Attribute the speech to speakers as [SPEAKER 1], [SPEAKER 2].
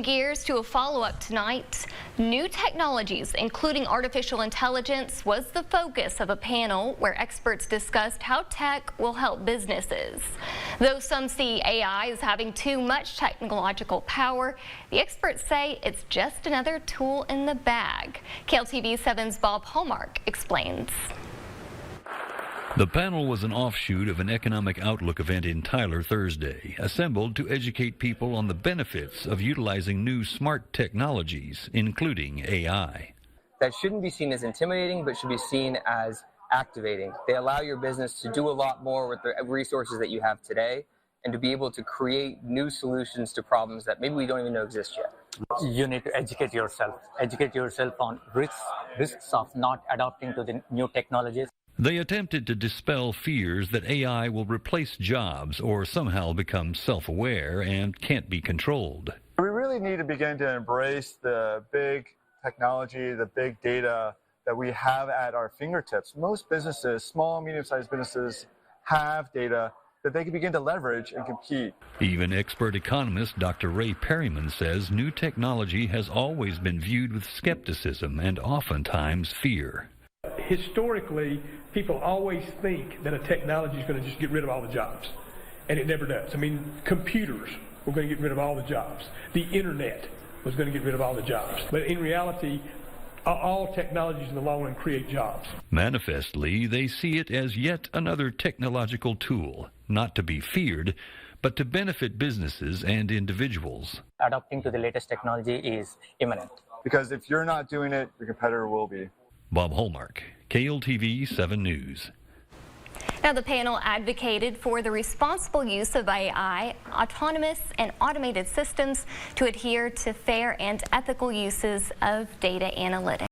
[SPEAKER 1] Gears to a follow-up tonight. New technologies, including artificial intelligence, was the focus of a panel where experts discussed how tech will help businesses. Though some see AI as having too much technological power, the experts say it's just another tool in the bag. KLTV 7's Bob Hallmark explains.
[SPEAKER 2] The panel was an offshoot of an economic outlook event in Tyler Thursday, assembled to educate people on the benefits of utilizing new smart technologies, including AI.
[SPEAKER 3] That shouldn't be seen as intimidating, but should be seen as activating. They allow your business to do a lot more with the resources that you have today and to be able to create new solutions to problems that maybe we don't even know exist yet.
[SPEAKER 4] You need to educate yourself on risks of not adapting to the new technologies.
[SPEAKER 2] They attempted to dispel fears that AI will replace jobs or somehow become self-aware and can't be controlled.
[SPEAKER 5] We really need to begin to embrace the big technology, the big data that we have at our fingertips. Most businesses, small, medium-sized businesses, have data that they can begin to leverage and compete.
[SPEAKER 2] Even expert economist Dr. Ray Perryman says new technology has always been viewed with skepticism and oftentimes fear.
[SPEAKER 6] Historically, people always think that a technology is going to just get rid of all the jobs, and it never does. I mean, computers were going to get rid of all the jobs. The internet was going to get rid of all the jobs. But in reality, all technologies in the long run create jobs.
[SPEAKER 2] Manifestly, they see it as yet another technological tool, not to be feared, but to benefit businesses and individuals.
[SPEAKER 4] Adapting to the latest technology is imminent.
[SPEAKER 5] Because if you're not doing it, your competitor will be.
[SPEAKER 2] Bob Hallmark, KLTV 7 News.
[SPEAKER 1] Now, the panel advocated for the responsible use of AI, autonomous and automated systems to adhere to fair and ethical uses of data analytics.